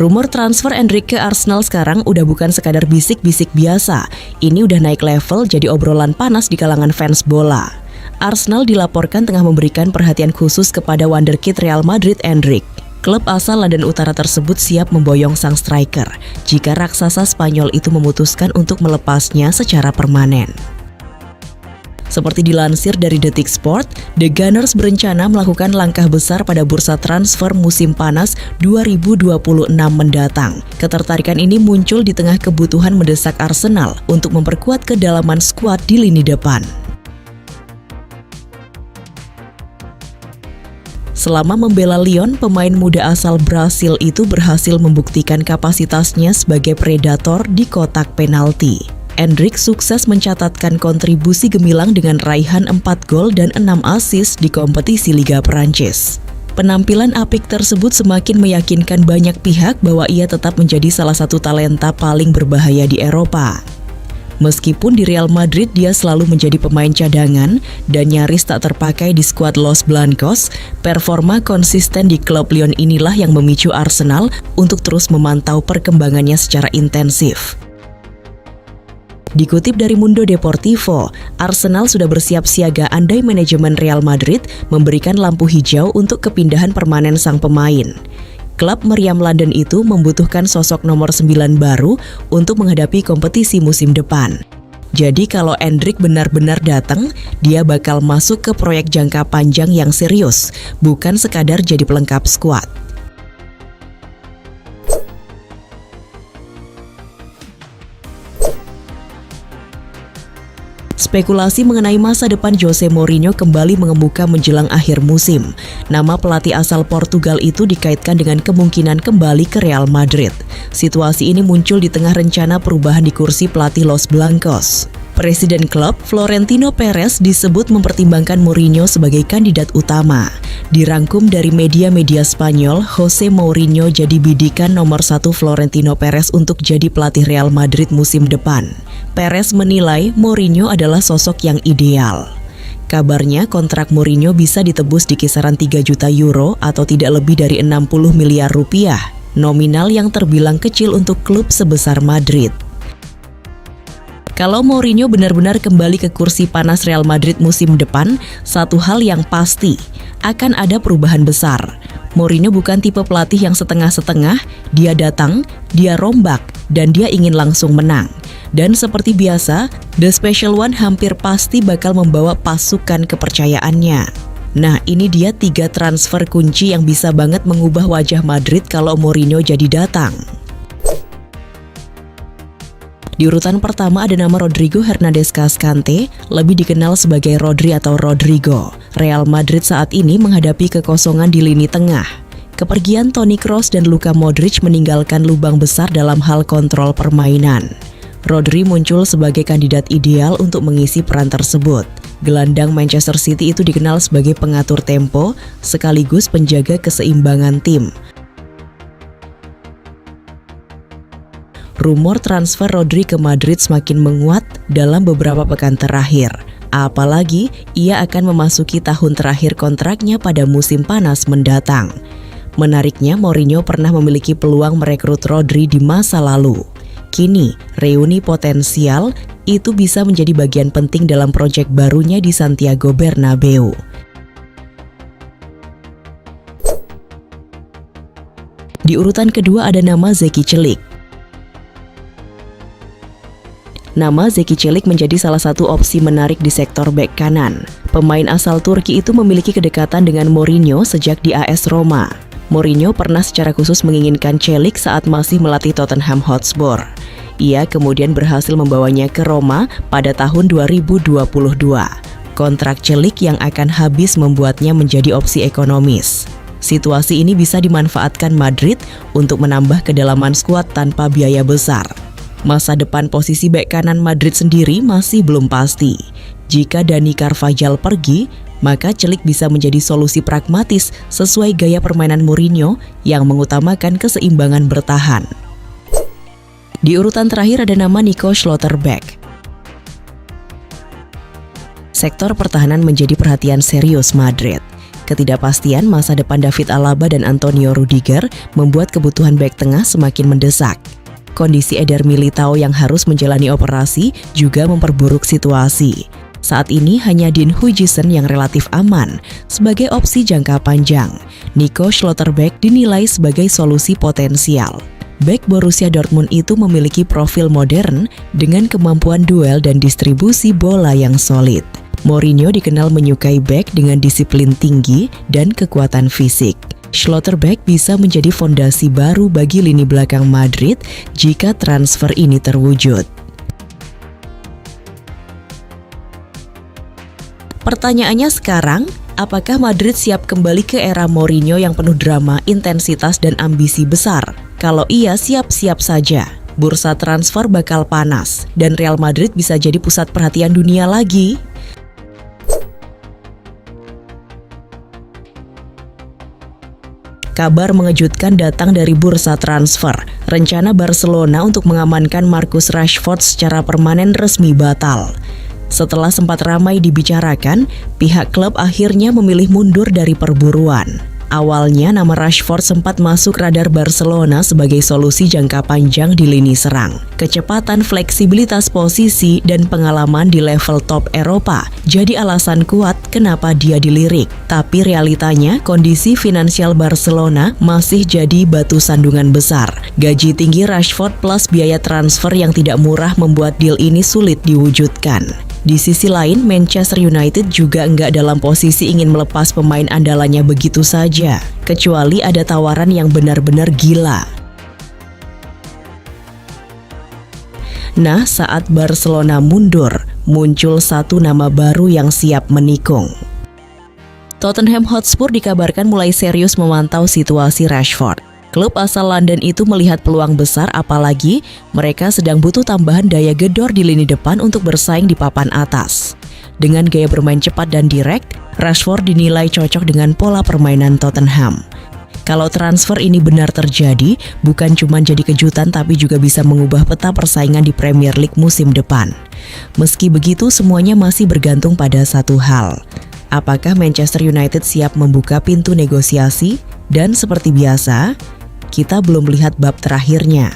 Rumor transfer Endrick ke Arsenal sekarang udah bukan sekadar bisik-bisik biasa. Ini udah naik level jadi obrolan panas di kalangan fans bola. Arsenal dilaporkan tengah memberikan perhatian khusus kepada wonderkid Real Madrid Endrick. Klub asal London Utara tersebut siap memboyong sang striker jika raksasa Spanyol itu memutuskan untuk melepasnya secara permanen. Seperti dilansir dari Detik Sport, The Gunners berencana melakukan langkah besar pada bursa transfer musim panas 2026 mendatang. Ketertarikan ini muncul di tengah kebutuhan mendesak Arsenal untuk memperkuat kedalaman skuad di lini depan. Selama membela Lyon, pemain muda asal Brasil itu berhasil membuktikan kapasitasnya sebagai predator di kotak penalti. Endrick sukses mencatatkan kontribusi gemilang dengan raihan 4 gol dan 6 assist di kompetisi Liga Perancis. Penampilan apik tersebut semakin meyakinkan banyak pihak bahwa ia tetap menjadi salah satu talenta paling berbahaya di Eropa. Meskipun di Real Madrid dia selalu menjadi pemain cadangan dan nyaris tak terpakai di skuad Los Blancos, performa konsisten di klub Lyon inilah yang memicu Arsenal untuk terus memantau perkembangannya secara intensif. Dikutip dari Mundo Deportivo, Arsenal sudah bersiap siaga andai manajemen Real Madrid memberikan lampu hijau untuk kepindahan permanen sang pemain. Klub meriam London itu membutuhkan sosok nomor 9 baru untuk menghadapi kompetisi musim depan. Jadi kalau Endrick benar-benar datang, dia bakal masuk ke proyek jangka panjang yang serius, bukan sekadar jadi pelengkap skuad. Spekulasi mengenai masa depan Jose Mourinho kembali mengemuka menjelang akhir musim. Nama pelatih asal Portugal itu dikaitkan dengan kemungkinan kembali ke Real Madrid. Situasi ini muncul di tengah rencana perubahan di kursi pelatih Los Blancos. Presiden klub, Florentino Perez, disebut mempertimbangkan Mourinho sebagai kandidat utama. Dirangkum dari media-media Spanyol, Jose Mourinho jadi bidikan nomor 1 Florentino Perez untuk jadi pelatih Real Madrid musim depan. Perez menilai Mourinho adalah sosok yang ideal. Kabarnya kontrak Mourinho bisa ditebus di kisaran 3 juta euro atau tidak lebih dari 60 miliar rupiah, nominal yang terbilang kecil untuk klub sebesar Madrid. Kalau Mourinho benar-benar kembali ke kursi panas Real Madrid musim depan, satu hal yang pasti, akan ada perubahan besar. Mourinho bukan tipe pelatih yang setengah-setengah, dia datang, dia rombak, dan dia ingin langsung menang. Dan seperti biasa, The Special One hampir pasti bakal membawa pasukan kepercayaannya. Nah, ini dia 3 transfer kunci yang bisa banget mengubah wajah Madrid kalau Mourinho jadi datang. Di urutan pertama ada nama Rodrigo Hernandez Cascante, lebih dikenal sebagai Rodri atau Rodrigo. Real Madrid saat ini menghadapi kekosongan di lini tengah. Kepergian Toni Kroos dan Luka Modric meninggalkan lubang besar dalam hal kontrol permainan. Rodri muncul sebagai kandidat ideal untuk mengisi peran tersebut. Gelandang Manchester City itu dikenal sebagai pengatur tempo, sekaligus penjaga keseimbangan tim. Rumor transfer Rodri ke Madrid semakin menguat dalam beberapa pekan terakhir. Apalagi, ia akan memasuki tahun terakhir kontraknya pada musim panas mendatang. Menariknya, Mourinho pernah memiliki peluang merekrut Rodri di masa lalu. Kini, reuni potensial itu bisa menjadi bagian penting dalam proyek barunya di Santiago Bernabeu. Di urutan kedua ada nama Zeki Çelik. Nama Zeki Çelik menjadi salah satu opsi menarik di sektor bek kanan. Pemain asal Turki itu memiliki kedekatan dengan Mourinho sejak di AS Roma. Mourinho pernah secara khusus menginginkan Çelik saat masih melatih Tottenham Hotspur. Ia kemudian berhasil membawanya ke Roma pada tahun 2022. Kontrak Çelik yang akan habis membuatnya menjadi opsi ekonomis. Situasi ini bisa dimanfaatkan Madrid untuk menambah kedalaman skuad tanpa biaya besar. Masa depan posisi bek kanan Madrid sendiri masih belum pasti. Jika Dani Carvajal pergi, maka Çelik bisa menjadi solusi pragmatis sesuai gaya permainan Mourinho yang mengutamakan keseimbangan bertahan. Di urutan terakhir ada nama Nico Schlotterbeck. Sektor pertahanan menjadi perhatian serius Madrid. Ketidakpastian masa depan David Alaba dan Antonio Rudiger membuat kebutuhan bek tengah semakin mendesak. Kondisi Eder Militao yang harus menjalani operasi juga memperburuk situasi. Saat ini hanya Dean Huijsen yang relatif aman sebagai opsi jangka panjang. Nico Schlotterbeck dinilai sebagai solusi potensial. Bek Borussia Dortmund itu memiliki profil modern dengan kemampuan duel dan distribusi bola yang solid. Mourinho dikenal menyukai bek dengan disiplin tinggi dan kekuatan fisik. Schlotterbeck bisa menjadi fondasi baru bagi lini belakang Madrid jika transfer ini terwujud. Pertanyaannya sekarang, apakah Madrid siap kembali ke era Mourinho yang penuh drama, intensitas, dan ambisi besar? Kalau iya, siap-siap saja. Bursa transfer bakal panas, dan Real Madrid bisa jadi pusat perhatian dunia lagi. Kabar mengejutkan datang dari bursa transfer. Rencana Barcelona untuk mengamankan Marcus Rashford secara permanen resmi batal. Setelah sempat ramai dibicarakan, pihak klub akhirnya memilih mundur dari perburuan. Awalnya nama Rashford sempat masuk radar Barcelona sebagai solusi jangka panjang di lini serang. Kecepatan, fleksibilitas posisi, dan pengalaman di level top Eropa jadi alasan kuat kenapa dia dilirik. Tapi realitanya, kondisi finansial Barcelona masih jadi batu sandungan besar. Gaji tinggi Rashford plus biaya transfer yang tidak murah membuat deal ini sulit diwujudkan. Di sisi lain, Manchester United juga enggak dalam posisi ingin melepas pemain andalannya begitu saja, kecuali ada tawaran yang benar-benar gila. Nah, saat Barcelona mundur, muncul satu nama baru yang siap menikung. Tottenham Hotspur dikabarkan mulai serius memantau situasi Rashford. Klub asal London itu melihat peluang besar, apalagi mereka sedang butuh tambahan daya gedor di lini depan untuk bersaing di papan atas. Dengan gaya bermain cepat dan direct, Rashford dinilai cocok dengan pola permainan Tottenham. Kalau transfer ini benar terjadi, bukan cuma jadi kejutan tapi juga bisa mengubah peta persaingan di Premier League musim depan. Meski begitu, semuanya masih bergantung pada satu hal. Apakah Manchester United siap membuka pintu negosiasi? Dan seperti biasa, kita belum melihat bab terakhirnya.